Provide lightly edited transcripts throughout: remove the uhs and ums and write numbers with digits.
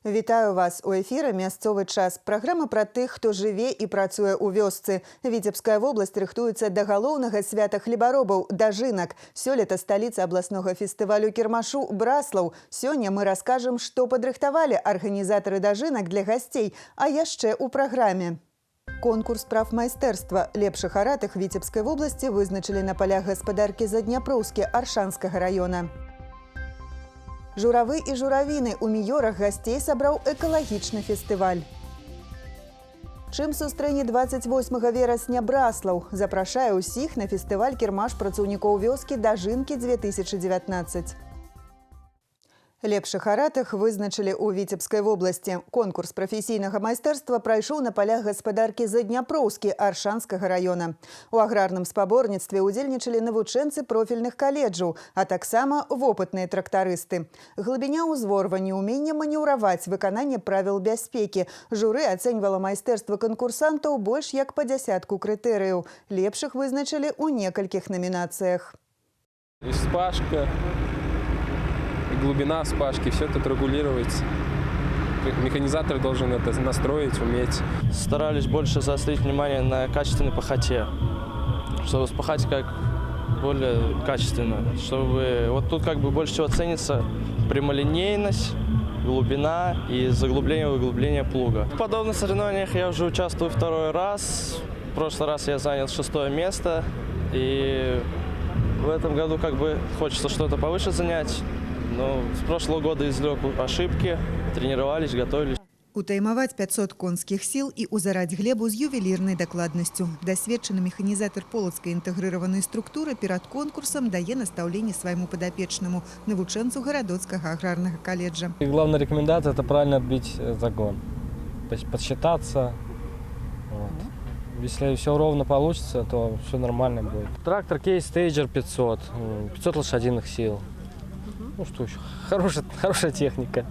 Вітаю вас у эфіры «Мясцовы час». Праграма пра тых, хто жыве і працуе ў вёсцы. Віцебская вобласць рыхтуецца да галоўнага свята хлебаробаў – дажынак. Сёлета сталіца абласнога фестывалю кірмашу «Браслаў». Сёння мы раскажам, што падрыхтавалі арганізатары дажынак для гасцей, а яшчэ ў праграме. Конкурс прафмайстэрства лепшых аратых Віцебскай вобласці вызначылі на палях гаспадаркі Задняпроўскі Аршанскага района. Журавы і журавіны у Міёрах гасцей сабраў экалагічны фестываль. Чым сустрэне 28 верасня Браслаў? Запрашае ўсіх на фестываль кірмаш працаўнікоў вёскі «Дажынкі 2019». Лепшых аратых вызначылі ў Віцебскай вобласці. Конкурс прафесійнага майстэрства прайшоў на палях гаспадаркі Задняпроўскі Аршанскага района. У аграрным спаборніцтве удзельнічалі навучэнцы профільных каледжаў, а таксама вопытныя трактарысты. Глыбіня ўзворвання, уменне манеўраваць, выкананне правіл бяспекі. Журы ацэньвала майстэрства канкурсантаў больш як па дзясятку крытэрыяў. Лепшых вызначылі ў некалькіх намінацыях. Вспашка, глубина вспашки, все это регулируется. Механизатор должен это настроить, уметь. Старались больше заострить внимание на качественной пахоте, чтобы вспахать как более качественно. Чтобы вот тут как бы больше всего ценится прямолинейность, глубина и заглубление и выглубление плуга. В подобных соревнованиях я уже участвую второй раз. В прошлый раз я занял 6-е место. И в этом году как бы хочется что-то повыше занять. Но с прошлого года извлек ошибки, тренировались, готовились. Утаймаваць 500 конскіх сіл і ўзараць глебу з ювелірнай дакладнасцю. Дасведчаны механізатар полацкай інтэгрыраванай структуры перад конкурсам дае настаўленне свайму падапечнаму, навучэнцу гарадоцкага аграрнага каледжа. И главная рекомендация – это правильно отбить загон. То есть подсчитаться. Вот. Если все ровно получится, то все нормально будет. Трактор Кейс Стейджер 500, 500 лошадиных сил. Ну что еще, хорошая техника,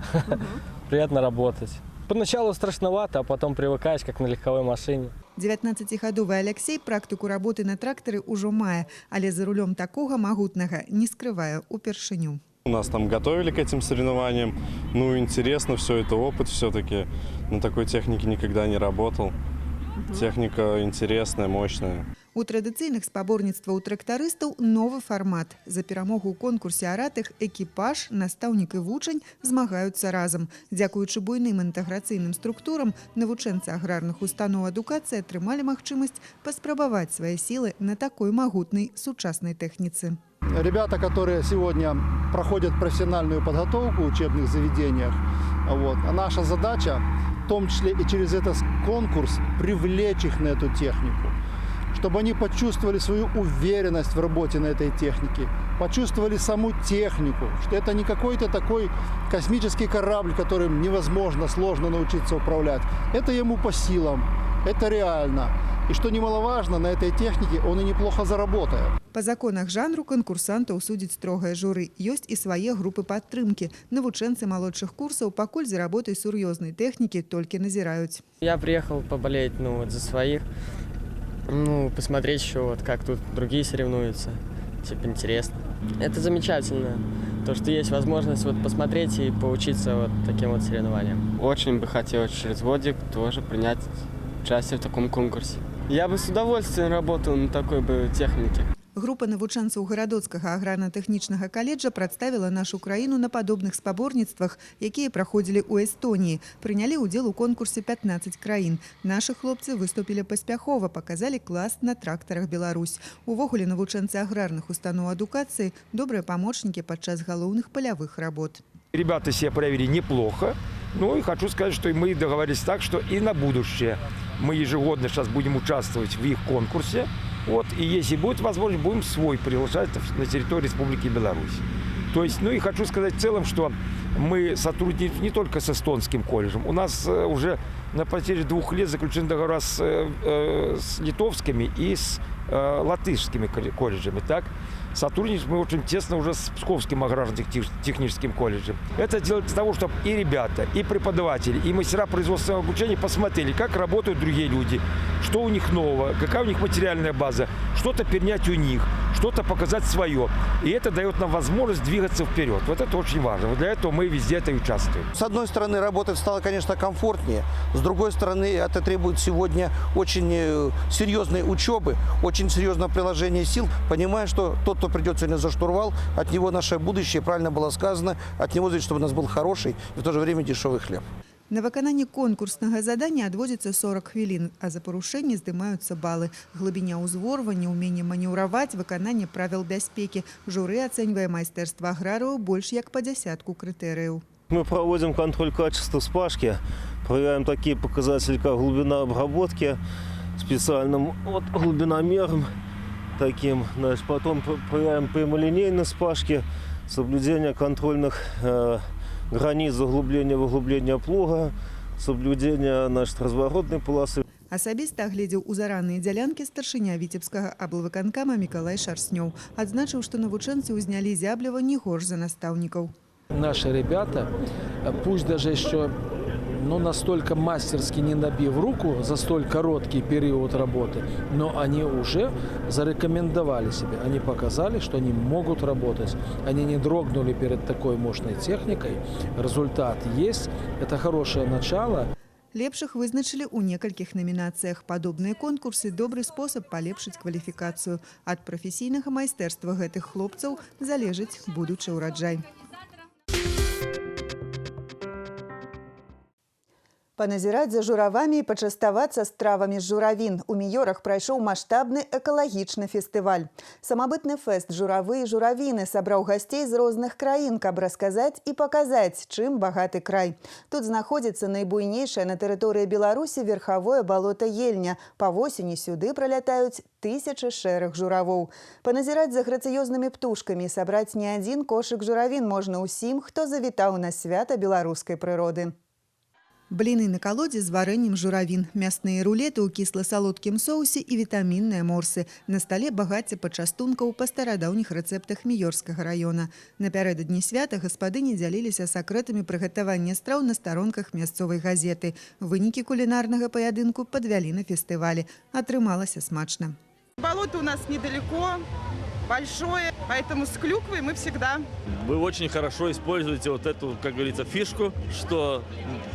приятно работать. Поначалу страшновато, а потом привыкаешь, как на легковой машине. 19-гадовы Алексей практыку работы на тракторы ўжо мае, але за рулем такога магутнага не скрывае упершыню. У нас там готовили к этим соревнованиям. Ну, интересно, все это опыт все-таки. На такой технике никогда не работал. Техника интересная, мощная. У традыцыйных спаборніцтваў трактарыстаў новы фармат. За перамогу ў конкурсе аратых экіпаж, настаўнік і вучань змагаюцца разам. Дзякуючы буйным інтэграцыйным структурам, навучэнцы аграрных устаноў адукацыі атрымалі магчымасць паспрабаваць свае сілы на такой магутнай сучаснай тэхніцы. Ребята, которые сегодня проходят профессиональную подготовку в учебных заведениях, а наша задача, в том числе и через этот конкурс, привлечь их на эту технику, чтобы они почувствовали свою уверенность в работе на этой технике, почувствовали саму технику, что это не какой-то такой космический корабль, которым невозможно, сложно научиться управлять. Это ему по силам, это реально. И что немаловажно, на этой технике он и неплохо заработает. Па законах жанру канкурсантаў судзіць строгае журы. Ёсць і свае групы падтрымкі. Навучэнцы малодшых курсаў пакуль за работай сур'ёзнай тэхнікі толькі назіраюць. Я приехал поболеть за своих, посмотреть еще, как тут другие соревнуются. Типа интересно. Это замечательно, то, что есть возможность посмотреть и поучиться таким соревнованиям. Очень бы хотелось через годик тоже принять участие в таком конкурсе. Я бы с удовольствием работал на такой бы технике. Група навучэнцаў гарадоцкага аграрна-тэхнічнага каледжа прадставіла нашу краіну на падобных спаборніцтвах, якія праходзілі ў Эстоніі. Прынялі ўдзел у конкурсе 15 краін. Нашы хлопцы выступілі паспяхова, паказалі клас на трактарах Беларусь. Увогуле навучэнцы аграрных устаноў адукацыі добрыя памочнікі падчас галоўных палявых работ. Ребята себя проявили неплохо. Ну и хочу сказать, что мы договорились так, что и на будущее мы ежегодно сейчас будем участвовать в их конкурсе. И если будет возможность, будем свой приглашать на территории Республики Беларусь. То есть, и хочу сказать в целом, что мы сотрудничаем не только с эстонским колледжем. У нас уже на протяжении 2 лет заключены договора с литовскими и с латышскими колледжами. Так? сотрудничаем мы очень тесно уже с Псковским аграрно-техническим колледжем. Это делать для того, чтобы и ребята, и преподаватели, и мастера производственного обучения посмотрели, как работают другие люди, что у них нового, какая у них материальная база, что-то перенять у них, что-то показать свое. И это дает нам возможность двигаться вперед. Вот это очень важно. Вот для этого мы везде это и участвуем. С одной стороны, работать стало, конечно, комфортнее. С другой стороны, это требует сегодня очень серьезной учебы, очень серьезного приложения сил, понимая, что тот, кто придет сегодня за штурвал, от него наше будущее, правильно было сказано, от него зависит, чтобы у нас был хороший и в то же время дешевый хлеб. На выкананне конкурснага задання адводзіцца 40 хвілін, а за парушэнне здымаюцца балы. Глыбіня ўзворвання, уменне манеўраваць, выкананне правил бяспекі. Журы ацэньвае майстэрства аграрыяў больш як па дзясятку крытэрыяў. Мы проводим контроль качества спашки, проверяем такие показатели, как глубина обработки специальным глубиномером таким. Значит, потом проверяем прямолинейность спашки, соблюдение контрольных границ заглубления плуга, соблюдение разворотной полосы. Асабіста агледзеў узараныя дзялянкі старшыня віцебскага аблвыканкама Мікалай Шарснёў. Адзначыў, што навучэнцы ўзнялі зяблева не горш за настаўнікаў. Наши ребята, пусть даже еще настолько мастерски не набив руку за столь короткий период работы, но они уже зарекомендовали себя. Они показали, что они могут работать. Они не дрогнули перед такой мощной техникой. Результат есть. Это хорошее начало. Лепшых вызначылі ў некалькіх намінацыях. Падобныя конкурсы – добры спосаб палепшыць кваліфікацыю. Ад прафесійнага майстэрства гэтых хлопцаў залежыць будучы ўраджай. Паназіраць за журавамі і пачаставацца стравамі з журавін. У Міёрах прайшоў маштабны экалагічны фестываль. Самабытны фэст «Журавы і журавіны» сабраў гасцей з розных краін, каб расказаць і паказаць, чым багаты край. Тут знаходзіцца найбуйнейшае на тэрыторыі Беларусі верхавое балота Ельня. Па восені сюды пралятаюць тысячы шэрых журавоў. Паназіраць за грацыёзнымі птушкамі і сабраць не адзін кошык журавін можна ўсім, хто завітаў на свята беларускай прыроды. Бліны на калодзе з варэннем журавін, мясныя рулеты ў кісла-салодкім соусе і вітамінныя морсы. На стале багацце пачастункаў па старадаўніх рэцэптах Міёрскага раёна. Напярэдадні свята гаспадыні дзяліліся сакрэтамі прыгатавання страў на старонках мясцовай газеты. Вынікі кулінарнага паядынку падвялі на фестывалі. Атрымалася смачна. Болото у нас недалеко, большое, поэтому с клюквой мы всегда. Вы очень хорошо используете вот эту, как говорится, фишку, что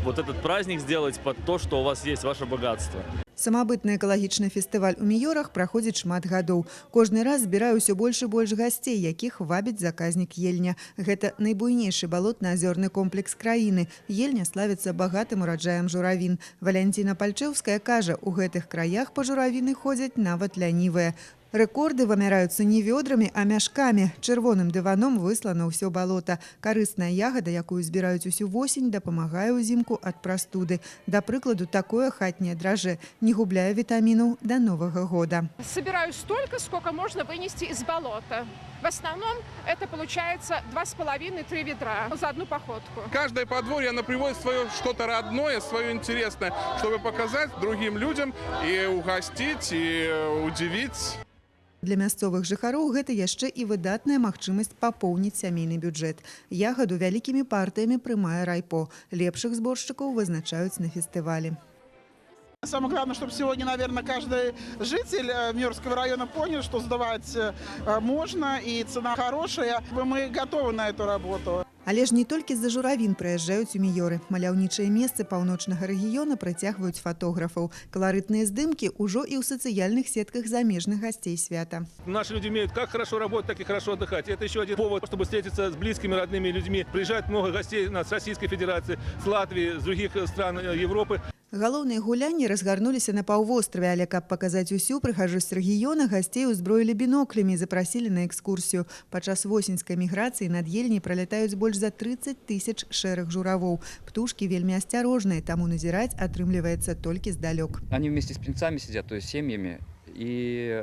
вот этот праздник сделать под то, что у вас есть ваше богатство. Самабытны экалагічны фестываль у Міёрах праходзіць шмат гадоў. Кожны раз збірае ўсё больш і больш гасцей, якіх вабіць заказнік Ельня. Гэта найбуйнейшы балотна-азёрны комплекс краіны. Ельня славіцца багатым ураджаем журавін. Валянціна Пальчэўская кажа, у гэтых краях па журавіны ходзяць нават лянівыя. Рэкорды вымяраюцца не вёдрамі, а мяшкамі. Чырвоным дываном выслана ўсё балота. Карысная ягада, якую збіраюць усю восень, дапамагае ўзімку ад прастуды. Да прыкладу, такое хатняе драже не губляе вітамінаў до Нового года. Собираю столько, сколько можно вынести из болота. В основном это получается 2,5-3 ведра за одну походку. Каждое подворье, оно приводит свое что-то родное, свое интересное, чтобы показать другим людям и угостить, и удивить. Для мясцовых жыхароў гэта яшчэ і выдатная магчымасць папоўніць сямейны бюджэт. Ягаду вялікімі партыямі прымае райпо. Лепшых зборшчыкаў вызначаюць на фестывалі. Самое главное, чтобы сегодня, наверное, каждый житель Миёрского района понял, что сдавать можно и цена хорошая. Мы готовы на эту работу. Але ж не толькі з-за журавін прыязджаюць у Міёры. Маляўнічыя месцы паўночнага рэгіёна прыцягваюць фотографаў. Каларытныя здымкі ўжо і ў сацыяльных сетках замежных гасцей свята. Наши люди умеют как хорошо работать, так и хорошо отдыхать. Это еще один повод, чтобы встретиться с близкими, родными людьми. Приезжает много гостей с Российской Федерации, с Латвии, с других стран Европы. Галоўныя гулянні разгарнуліся на паўвостраве, але каб паказаць усю прыгажосць рэгіёна, гасцей узброілі біноклямі і запрасілі на экскурсію. Падчас восеньскай міграцыі над Ельняй пралятаюць больш за 30 тысяч шэрых журавоў. Птушкі вельмі асцярожныя, таму назіраць атрымліваецца толькі здалёк. Они вместе с птенцами сидят, то есть семьями, и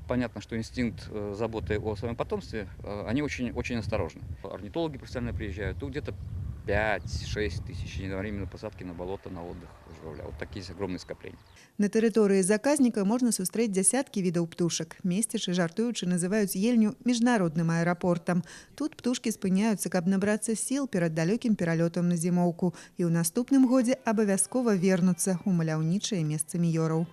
понятно, что инстинкт заботы о своем потомстве, они очень осторожны. Орнитологи профессионально приезжают, тут где-то 5-6 тысяч единовременной посадки на болото, на отдых журавля. Вот такие огромные скопления. На тэрыторыі заказніка можна сустрэць дзясяткі відаў птушак. Месцічы, жартуючы, называюць ельню міжнародным аэрапортам. Тут птушкі спыняюцца, каб набрацца сіл перад далёкім пералётам на зімоўку. І ў наступным годзе абавязкова вернуцца ў маляўнічае месца міёраў.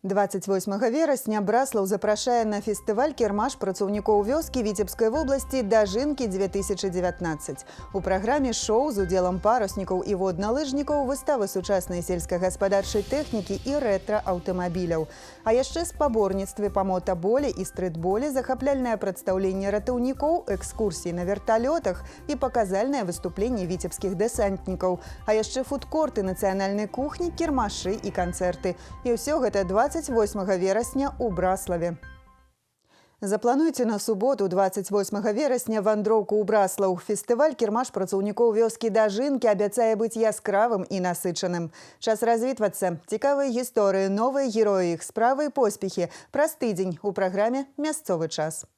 28 верасня Браслаў запрашае на фестываль кірмаш працаўнікоў вёскі Віцебскай вобласці «Дажынкі-2019». У праграме шоу з удзелам паруснікаў і водналыжнікаў, выставы сучаснай сельскагаспадарчай тэхнікі і рэтра-аўтамабіляў. А яшчэ спаборніцтвы па мотаболе і стрытболе, захапляльнае прадстаўленне ратаўнікоў, экскурсіі на верталётах і паказальнае выступленне віцебскіх дэсантнікаў. А яшчэ фудкорты нацыянальнай кухні, кірмашы і канцэрты. І ўсё гэта 28 верасня ў Браславе. Заплануйце на суботу, 28 верасня, вандроўку ў Браслаў. Фестываль кірмаш працаўнікоў вёскі Дажынкі абяцае быць яскравым і насычаным. Час развітвацца. Цікавыя гісторыі, новыя героі, іх справы і поспехі. Праз тыдзень у праграме «Мясцовы час».